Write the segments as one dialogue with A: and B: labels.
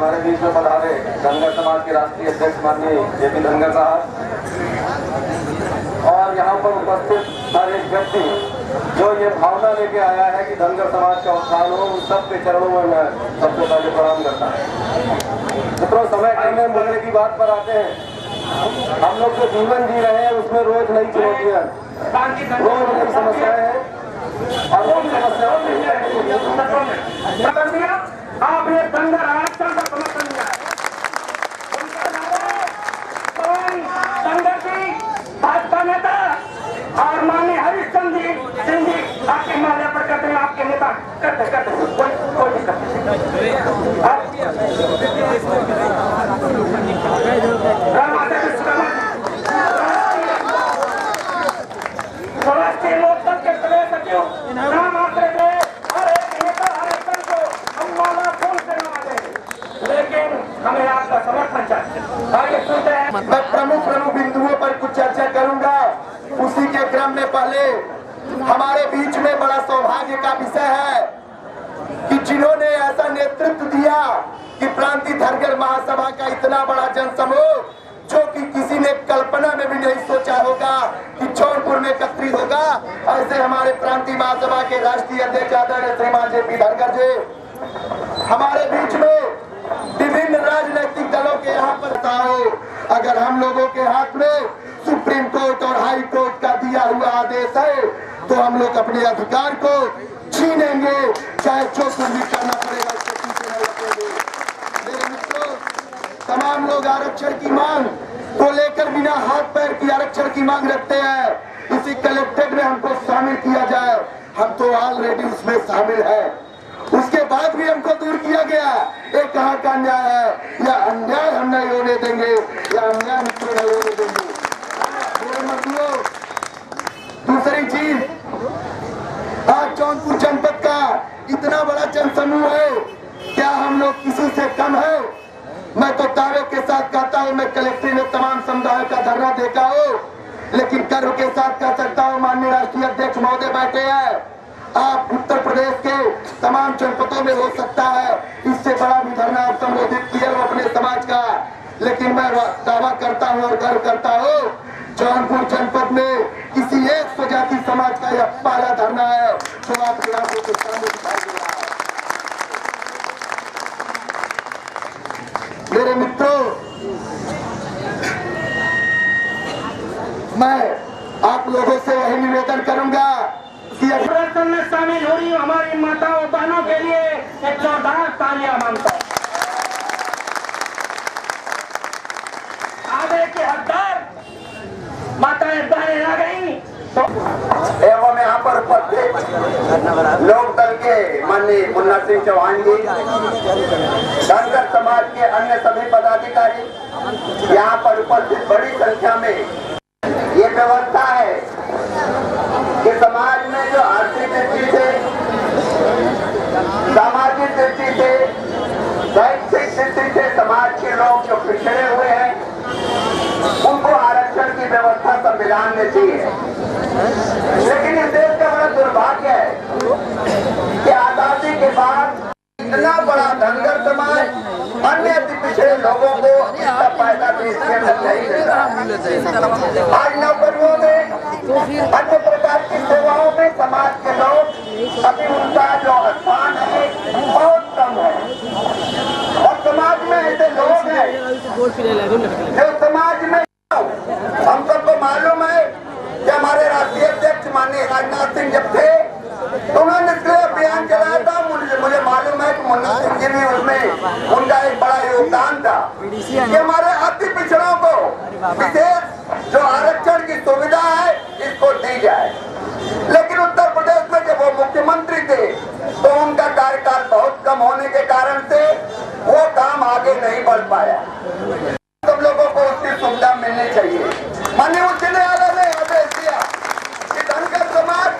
A: हमारे बीच में पधारे धनगर समाज के राष्ट्रीय अध्यक्ष माननीय जेपी धनगर साहब और यहाँ पर उपस्थित हर एक व्यक्ति जो ये भावना लेके आया है कि धनगर समाज का उत्थान हो, उन सबके चरणों में मैं सबसे पहले प्रणाम करता हूँ। जितना समय कहने बोलने की बात पर आते हैं, हम लोग जो जीवन जी रहे हैं उसमें रोज नई चुनौतियां, रोज नई समस्याएं हैं और उन समस्याओं
B: आपने धनगर आरक्षण का समर्थन किया है। धनगर की भाजपा नेता और माननीय हरिश्चंद्र सिंह जी आपके माले पर करते हैं, आपके नेता करते कोई दिक्कत नहीं। राष्ट्रीय लोकदल के प्रदेश सचिव नाम आते थे और एक नेता हरिश्चंद्र को हम माला फूल से नवाजे, लेकिन हमें आपका समर्थन चाहिए। आगे सुनते हैं।
C: मैं प्रमुख बिंदुओं पर कुछ चर्चा करूंगा। उसी के क्रम में पहले हमारे बीच में बड़ा सौभाग्य का विषय है कि जिन्होंने ऐसा नेतृत्व दिया कि प्रांतीय धनगर महासभा का इतना बड़ा जनसमूह, जो कि किसी ने कल्पना में भी नहीं सोचा होगा कि जौनपुर में एकत्रित होगा, ऐसे हमारे प्रांतीय महासभा के राष्ट्रीय अध्यक्ष आदरणीय श्रीमान जेपी धनगर जी हमारे बीच में विभिन्न राजनीतिक दलों के यहाँ पर हो। अगर हम लोगों के हाथ में सुप्रीम कोर्ट और हाई कोर्ट का दिया हुआ आदेश है तो हम लोग अपने अधिकार को छीनेंगे, चाहे जो कुछ भी करना पड़ेगा उसके पीछे नहीं हटेंगे। मेरे मित्रों, तमाम लोग आरक्षण की मांग को लेकर बिना हाथ पैर की आरक्षण की मांग रखते हैं। इसी कलेक्टेड में हमको शामिल किया जाए, हम तो ऑलरेडी उसमें शामिल है। उसके बाद भी हमको दूर किया गया। ये कहाँ का अन्याय है? या अन्याय हम नहीं होने देंगे, या अन्याय मित्र नहीं होने देंगे। दूसरी चीज, आज जौनपुर जनपद का इतना बड़ा जनसमूह है, क्या हम लोग किसी से कम है? मैं तो दावे के साथ कहता हूँ, मैं कलेक्ट्रेट में तमाम समुदायों का धरना देखा हूँ, लेकिन गर्व के साथ कह सकता हूँ माननीय राष्ट्रीय अध्यक्ष महोदय बैठे हैं। आप उत्तर प्रदेश के तमाम जनपदों में हो सकता है इससे बड़ा भी धरना आप संबोधित किया हो अपने समाज का, लेकिन मैं दावा करता हूँ और गर्व करता हूँ, जौनपुर जनपद में किसी एक स्वजाति समाज का यह पहला धरना है जो आपके आंखों के सामने दिखाई दे रहा है। मेरे मित्रों, मैं आप लोगों से यही निवेदन करूंगा कि
B: प्रदर्शन में शामिल हो रही हमारी माताओं बहनों के लिए एक जोरदार तालियां मांगता हूं। आगे के हकदार माताएं बहनें आ गई तो
C: एवं यहाँ पर उपस्थित लोकदल के माननीय मुन्ना सिंह चौहान जी, धनगर समाज के अन्य सभी पदाधिकारी यहाँ पर उपस्थित बड़ी संख्या में, ये व्यवस्था है कि समाज में जो आर्थिक दृष्टि से, सामाजिक दृष्टि से, शैक्षिक दृष्टि से समाज के लोग जो पिछड़े हुए हैं उनको आरक्षण की व्यवस्था संविधान में दी है। लेकिन इस देश का बड़ा दुर्भाग्य है कि आजादी के बाद इतना बड़ा धनगर समाज अन्य अति पिछड़े लोगों को इसका फायदा देश के अंदर नहीं देता। आज नौकरियों में, अन्य प्रकार की सेवाओं में समाज के लोग अभी उनका जो स्थान है बहुत कम है। और समाज में ऐसे लोग हैं जो समाज में, हम सबको मालूम है कि हमारे राष्ट्रीय अध्यक्ष माननीय राजनाथ सिंह जब थे तो उन्होंने निष्क्रिय अभियान चलाया था। मुझे मालूम है कि मुन्ना सिंह जी भी उसमें उनका एक बड़ा योगदान था कि हमारे अति पिछड़ों को विशेष जो आरक्षण की सुविधा है इसको दी जाए। लेकिन उत्तर प्रदेश में जब वो मुख्यमंत्री थे तो उनका कार्यकाल बहुत कम होने के कारण से वो काम आगे नहीं बढ़ पाया। सब लोगों को उसकी सुविधा मिलनी चाहिए। माननीय उच्च न्यायालय ने आदेश दिया कि धनगर समाज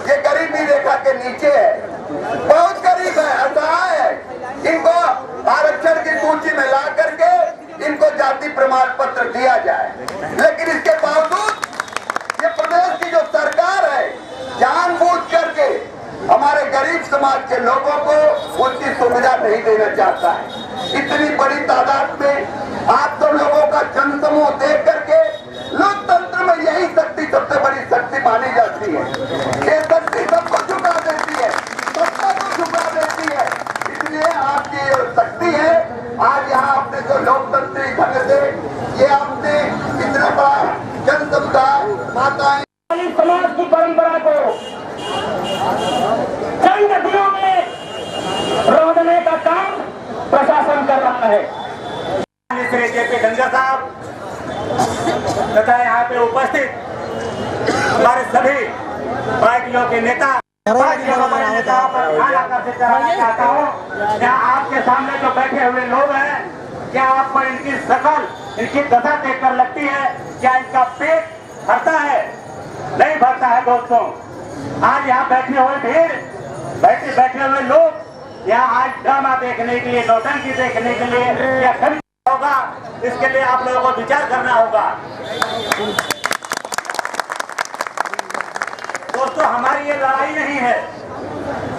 C: ये गरीबी रेखा के नीचे है, बहुत गरीब है, असहाय है, इनको आरक्षण की सूची में ला करके इनको जाति प्रमाण पत्र दिया जाए। लेकिन इसके बावजूद ये प्रदेश की जो सरकार है जानबूझ करके हमारे गरीब समाज के लोगों को उसकी सुविधा नहीं देना चाहता है। इतनी बड़ी तादाद में आप तो लोगों का जनसमूह देख करके लोकतंत्र में यही शक्ति सबसे बड़ी शक्ति मानी जाती है। ये शक्ति सबको झुका देती है, सत्ता को झुका देती है। इसलिए आपकी ये शक्ति है। आज यहाँ आपने जो लोकतंत्री ढंग से ये आपने इतना बड़ा जन समुदाय माताएं
B: समाज की परंपरा को चंद दिनों में रोकने का काम प्रशासन कर रहा है। श्री जेपी धनगर साहब तथा यहाँ पे उपस्थित हमारे सभी पार्टियों के नेता पार्टियों के नेताओं पर ध्यान आकर्षित कराना चाहता हूँ। क्या आपके सामने जो बैठे हुए लोग हैं, क्या आपको इनकी शकल, इनकी दशा देखकर लगती है क्या इनका पेट भरता है? नहीं भरता है दोस्तों। आज यहाँ बैठे हुए भीड़, बैठे हुए लोग यहाँ आज ड्रामा देखने के लिए, नौटंकी देखने के लिए क्या खरीद होगा, इसके लिए आप लोगों को विचार करना होगा। दोस्तों, हमारी ये लड़ाई नहीं है।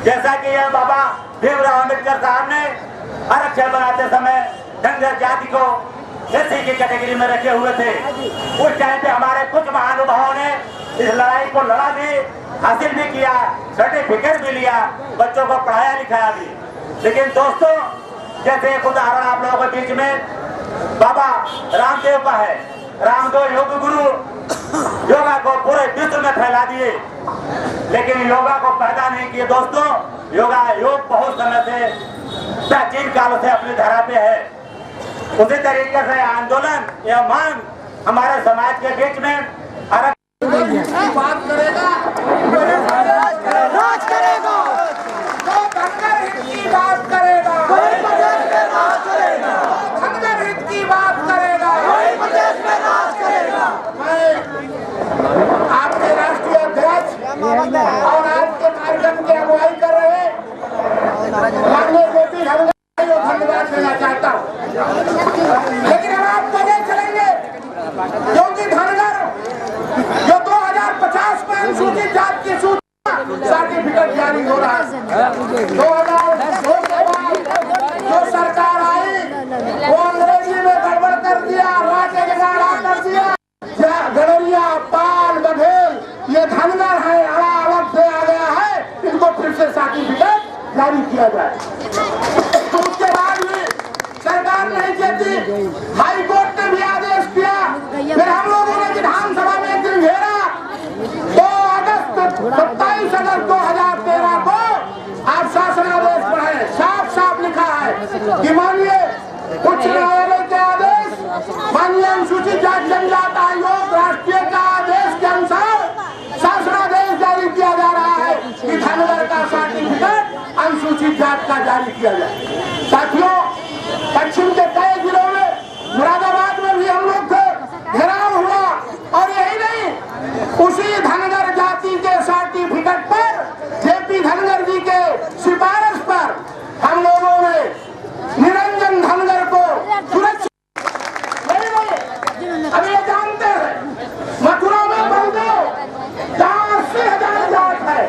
B: जैसा कि यह बाबा भीमराव अम्बेडकर साहब ने आरक्षण बनाते समय धनगर जाति को एससी की कैटेगरी में रखे हुए थे। उस टाइम पे हमारे कुछ महानुभावों ने इस लड़ाई को लड़ा भी, हासिल भी किया, सर्टिफिकेट भी लिया, बच्चों को पढ़ाया लिखाया भी। लेकिन दोस्तों, जैसे एक उदाहरण आप लोगों के बीच में बाबा रामदेव का है। रामदेव योग गुरु योगा को पूरे विश्व में फैला दिए, लेकिन योगा को पैदा नहीं किए। दोस्तों, योग बहुत समय से प्राचीन काल से अपनी धरा पे है। उसी तरीके से आंदोलन या मांग हमारे समाज के बीच में
C: बात करेगा, राज करेगा, जो धनगर हित की बात करेगा, वही प्रदेश में राज करेगा। धनगर हित की बात करेगा, वही प्रदेश में राज करेगा। मैं आपके राष्ट्रीय अध्यक्ष और आज के कार्यक्रम की अगुवाई कर रहे माननीय जेपी धनगर को धन्यवाद देना चाहता हूँ। लेकिन हम आपको नहीं चलेंगे, क्योंकि धनगर जो 2050 में अनुसूचित जाति की सूची सर्टिफिकेट जारी हो रहा है। 2002 के बाद जो सरकार आई वो अंग्रेजी में गड़बड़ कर दिया, राजे जगाड़ा कर दिया। गडरिया, पाल, बघेल ये धनगर है, अलग से आ गया है, इनको फिर से सर्टिफिकेट जारी किया जाए। तो उसके बाद भी सरकार नहीं चाहती, हाई कोर्ट ने भी आदेश दिया। फिर हम लोगों ने विधानसभा में एक दिन घेरा। 27 अगस्त 2013 को आप शासनादेश पढ़े, साफ साफ लिखा है कि मानिए उच्च न्यायालय के आदेश, माननीय अनुसूचित जाति जनजाति आयोग राष्ट्रीय का आदेश के अनुसार शासनादेश जारी किया जा रहा है कि धनगर का सर्टिफिकेट अनुसूचित जाति का जारी किया जाए। साथियों, पश्चिम के कई जिलों में, मुरादाबाद में भी हम लोग थे, घेराव हुआ। और यही नहीं, उसी धनगर जाति के सर्टिफिकेट पर जेपी धनगर जी के सिफारिश पर हम लोगों ने निरंजन धनगर को सुरक्षित। अभी ये जानते हैं मथुरा में बलदेव जहाँ 80,000 जात है,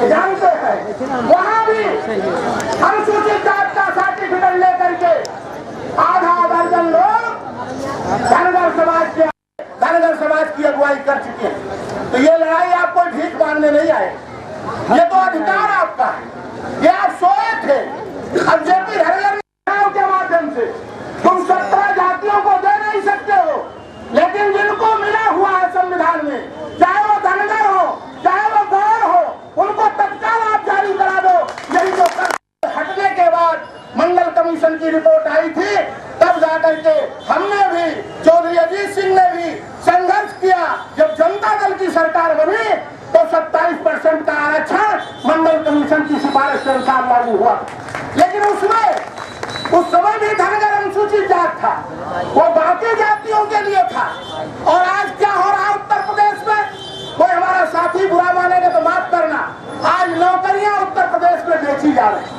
C: जानते हैं वहाँ भी अनुसूचित जात का सर्टिफिकेट लेकर के आधा दर्जन लोग धनगर समाज की अगुवाई कर चुके हैं। तो ये लड़ाई आपको भीख मांगने नहीं आए, ये तो अधिकार आपका है। ये आप सोए थे। अब जेपी धनगर के माध्यम से तुम 17 जातियों को दे नहीं सकते हो, लेकिन जिनको मिला हुआ है संविधान में, चाहे वो धनगर हो चाहे वो गौर हो, उनको तत्काल आप जारी करा दो। यही जो हटने के बाद मंडल कमीशन की रिपोर्ट आई थी, तब जाकर के हमने भी, चौधरी अजीत सिंह ने भी संघर्ष किया। जब जनता दल की सरकार बनी तो 27% का आरक्षण मंडल कमीशन की सिफारिश के अनुसार लागू हुआ। लेकिन उसमें उस समय भी धनगर अनुसूचित जात था, वो बाकी जातियों के लिए था। और आज क्या हो रहा है उत्तर प्रदेश में? कोई हमारा साथी बुरा मानेगा तो माफ करना, आज नौकरियां उत्तर प्रदेश में बेची जा रही।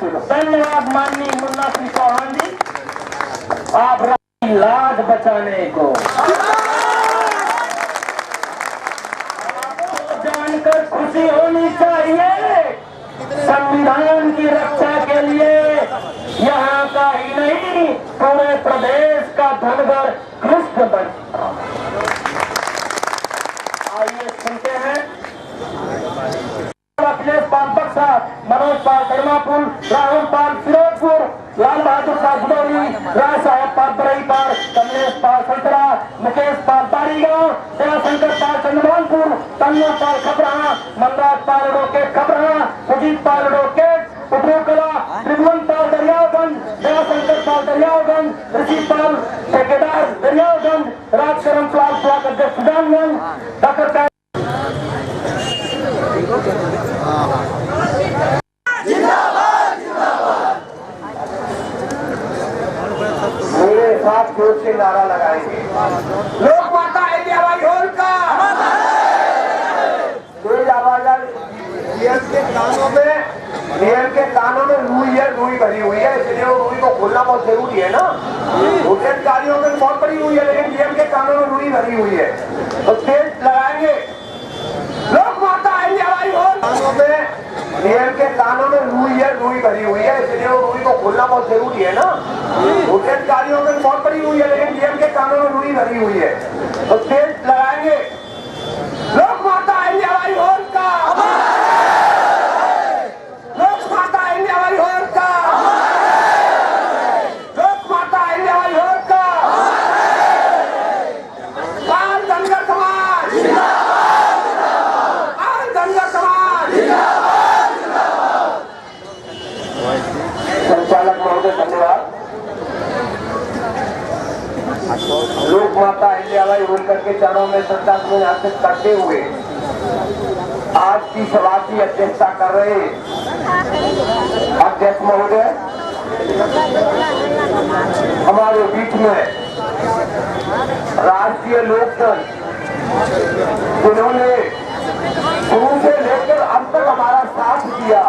B: धन्यवाद माननीय मुन्ना सिंह चौहान जी, आप लाज बचाने को खुशी होनी चाहिए। संविधान की रक्षा के लिए यहाँ का ही नहीं पूरे प्रदेश का धनगर कृष्ण बन। आइए सुनते हैं अखिलेश पाल बक्सा, मनोज पाल कर्मापुर, राहुल पाल फिरोजपुर, लाल बहादुर पाल भदौली, राय साहब पाल बरईपाल, कमलेश पाल संतरा, मुकेश पाल बारीगांव, दयाशंकर पाल चंद्रभानपुर, तन्नू पाल खबरहा, मनराज पाल रोके खबरहा, सुजीत पाल रोके उपरोकला, त्रिभुवन पाल दरियागंज, दयाशंकर पाल दरियागंज, ऋषि पाल ठेकेदार दरियागंज, राजकरण पाल ब्लॉक अध्यक्ष सुजानगंज, डॉक्टर
A: मेरे साथ जोर से नारा लगाएंगे,
C: लोक माता अहिल्याबाई होलकर।
A: तेज आवाज नियम के कानों में रुई भरी हुई है, इसलिए वो रुई को खोलना बहुत जरूरी है ना। दूसरे कार्यों में बहुत बड़ी हुई है, लेकिन नियम के कानों में रुई भरी हुई है, तो तेज लगाएंगे।
C: लोक माता अहिल्याबाई होलकर।
A: नियम के कानों में रुई भरी हुई है, इसलिए वो रुई को खोलना बहुत जरूरी है ना। दूसरे कार्यों में बहुत बड़ी हुई है, लेकिन नियम के कानों में रुई भरी हुई है, तो तेज लगाएंगे।
C: लोक माता अहिल्याबाई होलकर। लोक माता अहिल्याबाई होलकर। लोक माता अहिल्याबाई होलकर। बाल धनगर समाज बाल धनगर समाज।
A: संचालक महोदय धन्यवाद। लोक माता अहिल्याबाई होलकर के चरणों में श्रद्धासुमन अर्पित करते हुए आज की सभा की अध्यक्षता कर रहे अध्यक्ष महोदय, हमारे बीच में राष्ट्रीय लोकदल जिन्होंने शुरू से लेकर अब तक हमारा साथ दिया,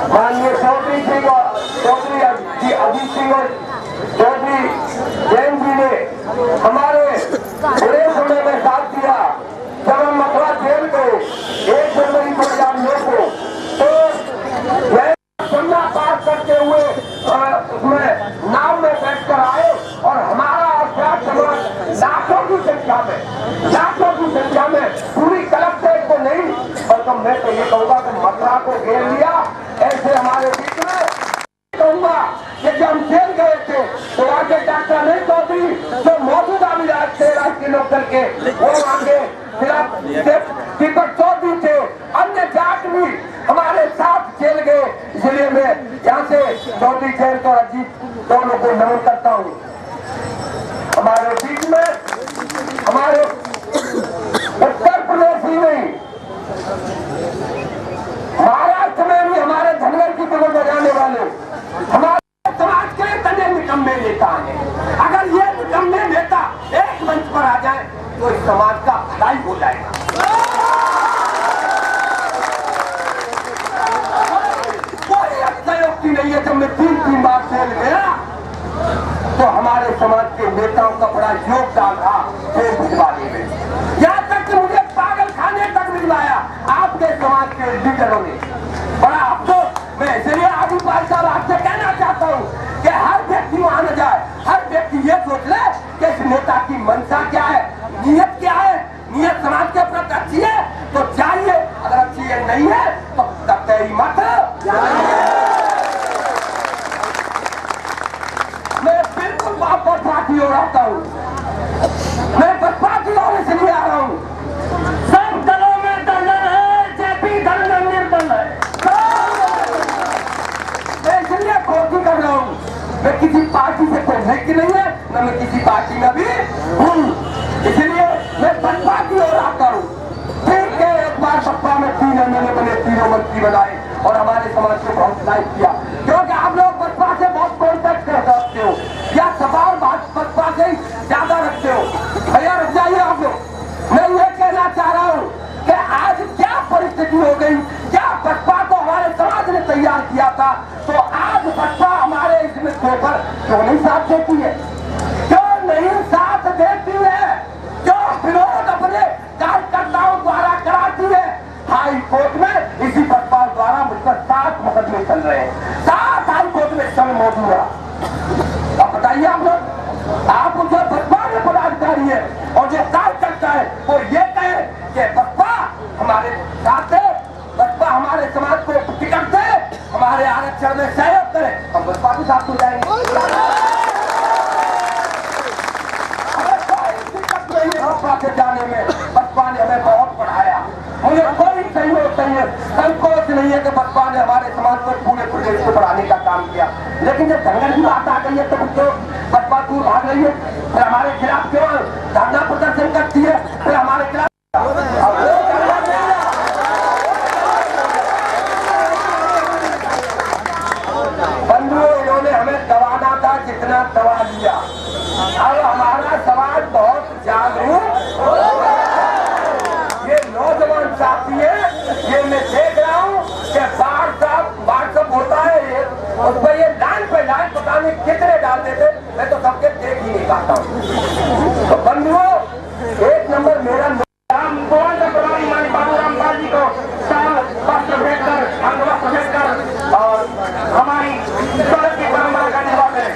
A: माननीय चौधरी सिंह और चौधरी अजीत सिंह और चौधरी जैन जी ने हमारे बड़े समय में साथ दिया। जब हम मथुरा जेल गए 1 जनवरी 2009 को, तो गंगा पार करते हुए उसमें नाव में बैठकर आए और हमारा अभ्यास समाज लाखों की संख्या में पूरी कलेक्ट्रेट को नहीं, बल्कि मैं तो ये कहूँगा कि मथुरा को घेर लिया। ऐसे हमारे बीच में कहूँगा कि जब हम जेल गए थे तो वहाँ के डॉक्टर नहीं चौधरी जो मौजूदा विधायक थे राष्ट्रीय लोकदल के, वो वहाँ के दीपक चौधरी थे, अन्य जाट भी हमारे साथ जेल गए। इसलिए मैं यहाँ से चौधरी जैन और अजीत दोनों को नमन करता हूँ। हमारे बीच में हमारे उत्तर प्रदेश ही नहीं, महाराष्ट्र में भी हमारे धनगर की बिगड़ बजाने वाले हमारे समाज के तने निकम्मे नेता हैं। अगर ये निकम्मे नेता एक मंच पर आ जाए तो इस समाज का भलाई हो जाएगा। कोई अतिशयोक्ति नहीं है। जब मैं 3 बार जेल गया तो हमारे समाज के नेताओं का बड़ा योगदान था जेल भिजवाने में, यहाँ तक कि मुझे पागल खाने तक भिजवाया आपके समाज के लीडरों ने। बड़ा अफसोस, मैं इसलिए आबू पाल साहब आपसे कहना चाहता हूँ कि हर व्यक्ति वहां न जाए, हर व्यक्ति ये सोच ले कि इस नेता की मंशा क्या है, नीयत क्या है। नीयत समाज के प्रति अच्छी है तो चाहिए, अगर अच्छी है नहीं है तो कतई मत। मैं बिल्कुल वापस पार्टी हो रहा हूँ, मैं बसपा की ओर इसलिए आ रहा हूँ। सब दलों में दलदल है, जेपी दलदल निर्दल है। मैं इसलिए खोजी कर रहा हूँ, मैं किसी पार्टी से पढ़ने की नहीं है, न मैं किसी पार्टी में भी हूँ। इसलिए मैं बसपा की ओर आता हूँ। ठीक है, एक बार बसपा में 3 एमएलए बने, 3 मंत्री बनाए और हमारे समाज को बहुत लाइक किया, क्योंकि आप लोग बसपा से बहुत कॉन्टेक्ट कर सकते हो या सवाल बसपा से ज्यादा रखते हो। भैया रख जाइए आप लोग। मैं ये कहना चाह रहा हूँ कि आज क्या परिस्थिति हो गई, क्या बसपा तो हमारे समाज ने तैयार किया था, तो आज बसपा हमारे इसमें पर क्यों नहीं साथ देती है, क्यों नहीं साथ देती है, क्यों विरोध अपने कार्यकर्ताओं द्वारा कराती है। हाई
B: में चल रहे हैं। 7 हाई कोर्ट में सन मौजूद हुआ। अब बताइए आप लोग, आप जो बसपा में पदाधिकारी है और जो कार्य करता है वो ये कहे कि बसपा हमारे साथ है, बसपा हमारे समाज को टिकट दे, हमारे आरक्षण में सहयोग करे, हम बसपा के साथ हो जाएंगे। बसपा से जाने में बसपा ने हमें बहुत पढ़ाया। मुझे कोई संकोच नहीं है कि बसपा ने हमारे समाज को पूरे प्रदेश को बढ़ाने का काम किया, लेकिन जब दंगल की बात आ गई है तो क्यों बसपा दूर भाग रही है? फिर हमारे खिलाफ क्यों धरना प्रदर्शन करती है? फिर हमारे खिलाफ बंधुओं, इन्होंने हमें दबाना था, जितना दबा लिया। अब हमारा समाज बहुत जागरूक, ये नौजवान साथी है, ये मैं देख रहा हूँ कि व्हाट्सअप होता है ये, उस पर ये लाइन पे लाइन पता नहीं कितने डालते थे, मैं तो सबके देख ही नहीं पाता हूँ। तो बंधुओं, 1 नंबर मेरा बाबू रामपाल जी को वस्त्र भेंटकर, अंगवस्त्र भेंटकर और हमारी सड़क की परंपरा का निर्वाह करें।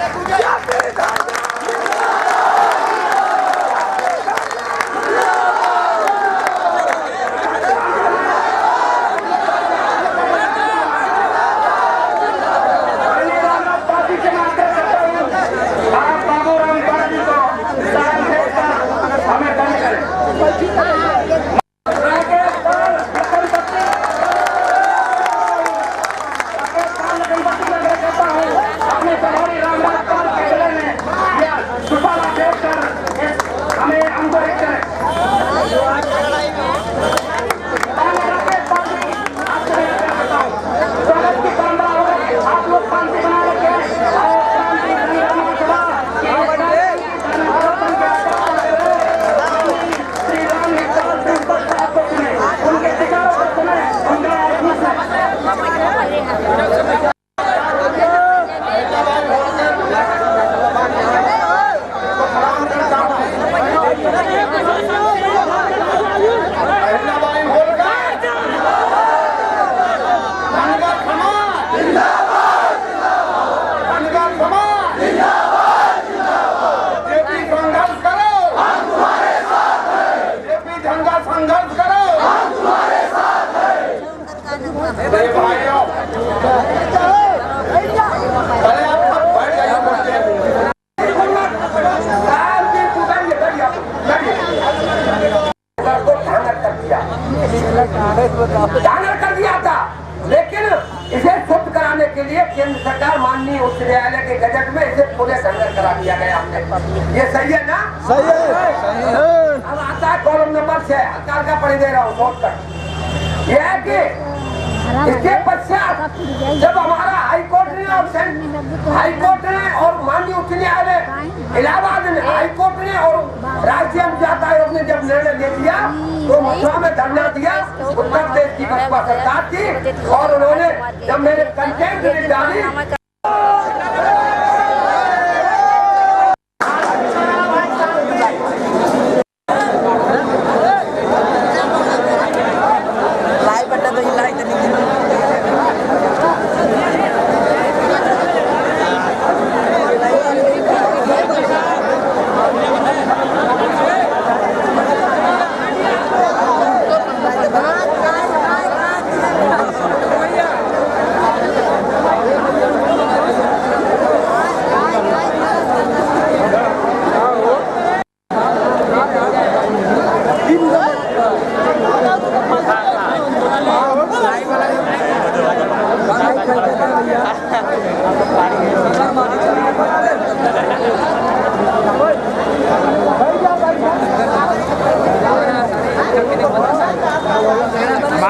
B: कर दिया था, लेकिन इसे शुद्ध कराने के लिए केंद्र सरकार माननीय उच्च न्यायालय के गजट में इसे पुनः संग्रह करा दिया गया हमने। ये सही है ना? सही है। अब आता है कॉलम नंबर 6, हल्का हल्का पढ़ दे रहा हूँ नोट कर। यह है कि इसके पश्चात जब हमारा हाईकोर्ट ने और माननीय उच्च न्यायालय इलाहाबाद ने, हाईकोर्ट ने और राज्य अनुजात आयोग ने जब निर्णय ले दिया तो मथुरा में धरना दिया उत्तर प्रदेश की बसपा सरकार की, और उन्होंने जब मेरे कंटेंट डाली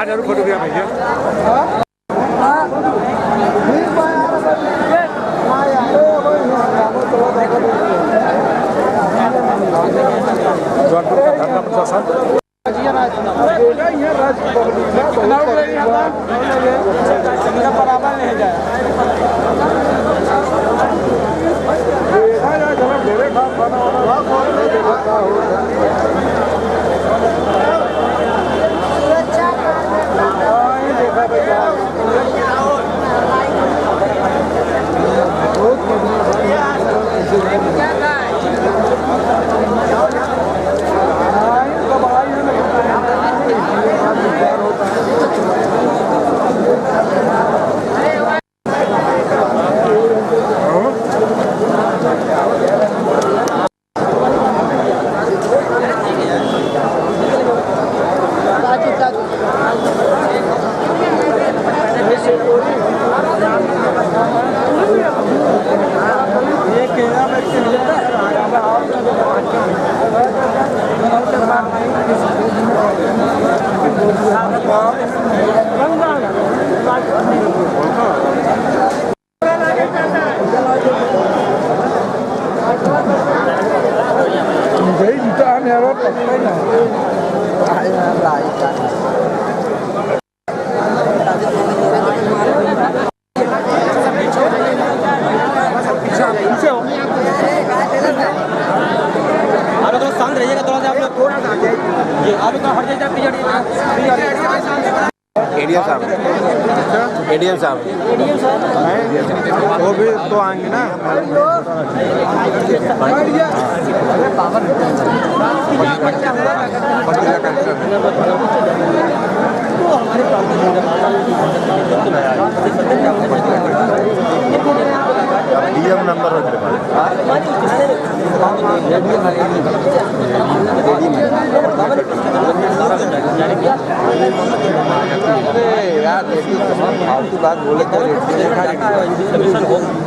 D: जरूर फोटोग्राफ भैया। जौनपुर का धरना प्रशासन बराबर नहीं जाए देखा Đấy thì ta ăn heo đó cái này. Lại
E: आप लोग शांत रहिएगा थोड़ा सा आप लोग जी आप लोग हट जाइए
F: एडीएम साहब वो भी तो आएंगे ना। डीएम नंबर यार फालतू बात बोले तो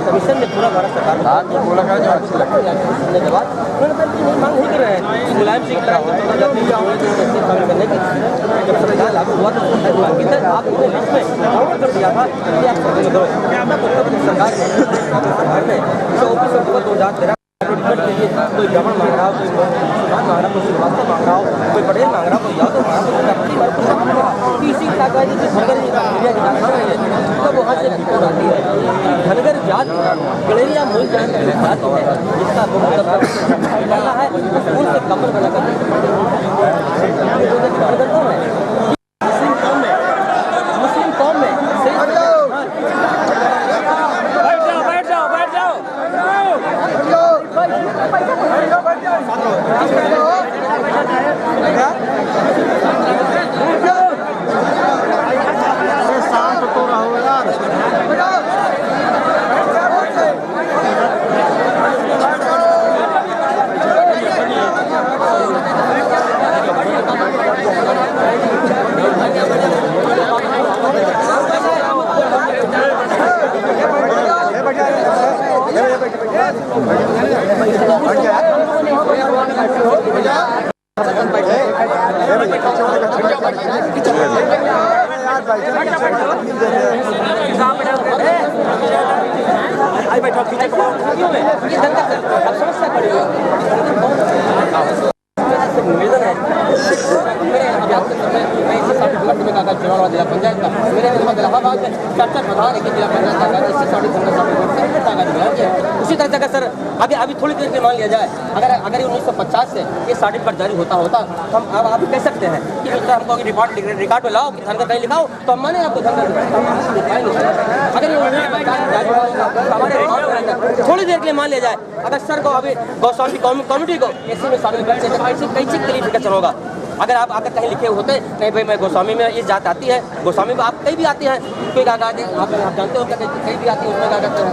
E: कमीशन में पूरा भारत सरकार
F: बात बोला का जो अच्छी लगे
E: सुनने के बाद उन्होंने मांग नहीं कर रहे हैं मुलायम सिंह शामिल करने की जब संविधान लागू हुआ तो मांगी थी आप लिस्ट में फॉरवर्ड कर दिया था कि आप सर्वे करो सरकार ने इसे ओपी से 2013 कोई ब्राह्मण मांग रहा हो, कोई मुसलमान मांग रहा हो, कोई श्रीवास्तव मांग रहा हो, कोई पटेल मांग रहा हो, कोई यादव मांग रहा हो, कोई इसी इलाका की धनगर एरिया की जात मांग रही है तब वहाँ से रिपोर्ट आती है धनगर जात गलेरिया मूल जात है जिसका पहला है उनसे कमर बना कर मुस्लिम कौम में जिला पंचायत का मेरे इलाहाबाद में चर्चा प्रधान है कि जिला पंचायत का उसी तरह से अगर सर अभी थोड़ी देर के मान लिया जाए अगर 1950 से ये सर्टिफिकेट जारी होता तो हम अब आप कह सकते हैं कि हमको रिकॉर्ड में लाओ धनगर कहीं लिखाओ तो हम माने आपको धनगर अगर ये 1950 जारी हुआ हमारे थोड़ी देर के लिए मान लिया जाए अगर सर को अभी गौस्वामी कम्युनिटी को इसी में शामिल करते हैं कैसे क्लियरिफिकेशन होगा अगर आप आकर कहीं लिखे होते नहीं भाई मैं गोस्वामी में ये जात आती है गोस्वामी में आप कहीं भी आती है कोई कागज आप जानते हो कहीं भी आती है उसमें क्या करते हैं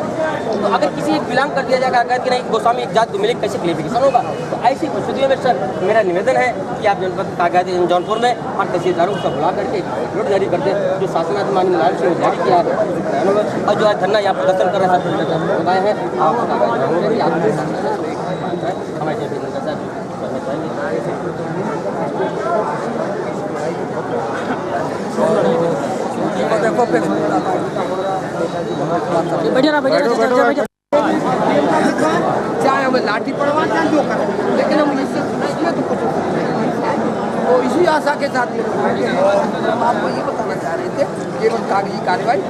E: तो अगर किसी एक बिलोंग कर दिया जाएगा अगर कि नहीं गोस्वामी एक जात मिले कैसे क्लियरिफिकेशन होगा तो ऐसी परिस्थितियों में सर मेरा निवेदन है कि आप जनपद कागज जौनपुर में और तहसीलदारों को सब बुला करके नोट जारी कर दें जो शासनाधिकारी मुलायम सिंह जारी किया है और जो है धरना यहाँ प्रदर्शन कर रहे हैं बताए हैं हमारे
G: चाहे हमें लाठी पड़वा चाहे जो करें लेकिन हम इससे तो कुछ तो इसी आशा के साथ हम आपको ये बताना चाह रहे थे केवल कागजी कार्रवाई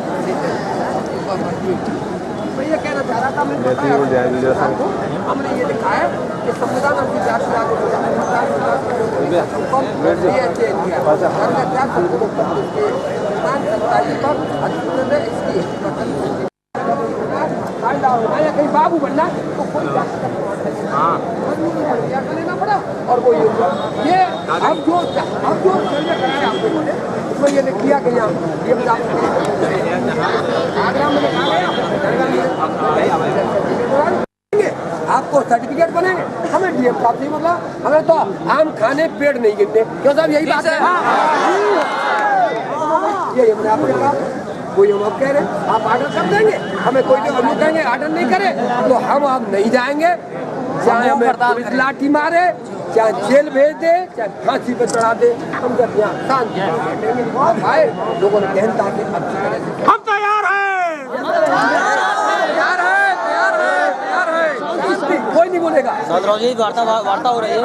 G: मैं ये कहना चाह रहा था हमने ये लिखा है कि संविधान अनुच्छेद 4 कहीं बाबू बनना तो कोई लेना पड़ा और वो ये अब जो सर्वे कराया आपको उसमें ये किया कि यहाँ आगरा में आपको सर्टिफिकेट बनेंगे हमें डीएम साहब से मतलब हमें तो आम खाने पेड़ नहीं गिनते क्यों साहब यही बात है यही मैंने आपको कहा कोई हम अब कह रहे आप ऑर्डर कर देंगे, हमें कोई तो हम कहेंगे ऑर्डर नहीं करे तो हम अब नहीं जाएंगे, चाहे हमें पुलिस लाठी मारे, चाहे जेल भेज दे, चाहे फांसी पे चढ़ा दे, हम जब यहाँ शांति आए लोगों ने कहता कि
B: हम तैयार हैं,
G: तैयार है, कोई नहीं बोलेगा।
E: साधुराव जी वार्ता हो रही है।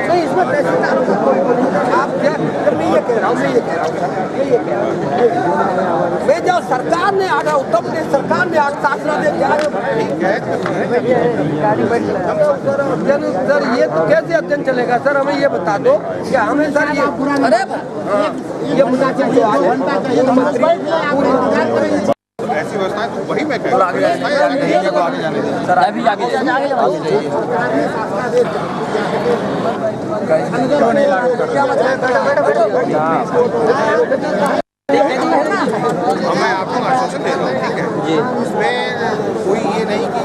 G: नहीं इसमें तहसीलदारों का कोई आप मैं ये कह रहा हूँ मैं जो सरकार ने आगे उत्तर प्रदेश सरकार ने आज शासना दे सर ये तो कैसे अध्ययन चलेगा सर, हमें ये बता दो कि हमें सर ये ये
F: ऐसी व्यवस्था तो वही मैं कह रहा हूँ।
E: सर अभी आगे
F: मैं आपको आश्वासन दे रहा हूँ, ठीक है, उसमें कोई ये नहीं कि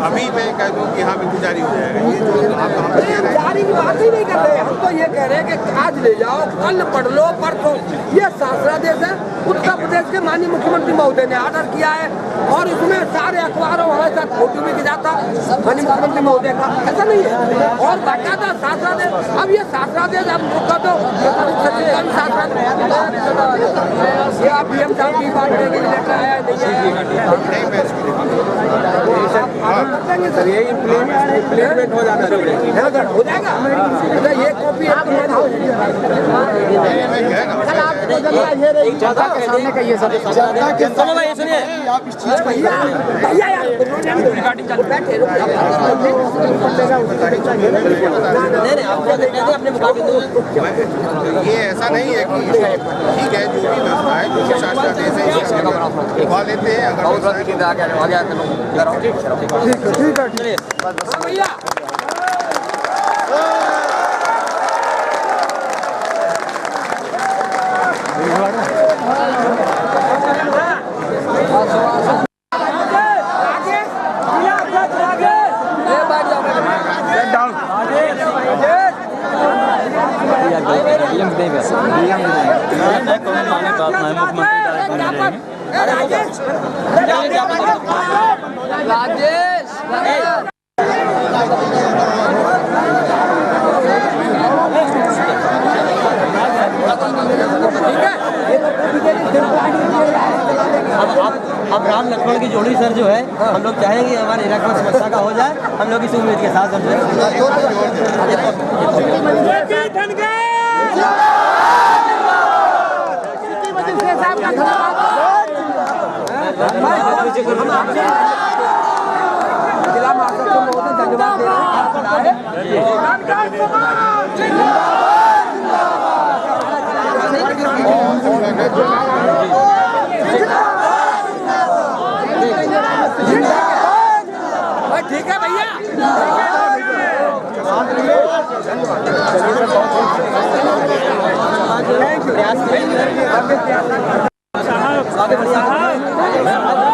F: अभी मैं कह दूँ कि हाँ बिल्कुल जारी हो जाएगा, ये जो आप
G: जारी की बात ही नहीं कर रहे, हम तो ये कह रहे हैं कि आज ले जाओ, कल पढ़ लो, परसों ये शासनादेश है। उत्तर प्रदेश के माननीय मुख्यमंत्री महोदय ने ऑर्डर किया है और इसमें सारे अखबारों हमारे साथ फोटो भी जाता माननीय मुख्यमंत्री महोदय का, ऐसा नहीं है। और बाकायदा शासनादेश, अब ये शासनादेश आप रोका दो, ये आप पीएम साहब की बात करेंगे, लेटर आया नहीं आया, सर ये इम्प्लीमेंट हो जाना हो जाएगा। ये कॉपी
E: सामने का ये सब सुनिए
G: आप इस चीज भैया यार रिकॉर्डिंग चालू बैठे
E: नहीं अपने मुकाबले
F: ये ऐसा नहीं है कि ठीक है, जो भी व्यवस्था है, जो भी शासनादेश है लिखवा लेते हैं। अगर
G: ठीक है भैया
E: अब राम लक्ष्मण की जोड़ी सर जो है, हम लोग चाहेंगे हमारे इलाके में समस्या का हो जाए, हम लोग इसी उम्मीद के साथ
G: जिला महासचिव महोदय धन्यवाद दे रहे हैं। ठीक है भैया, थैंक यू।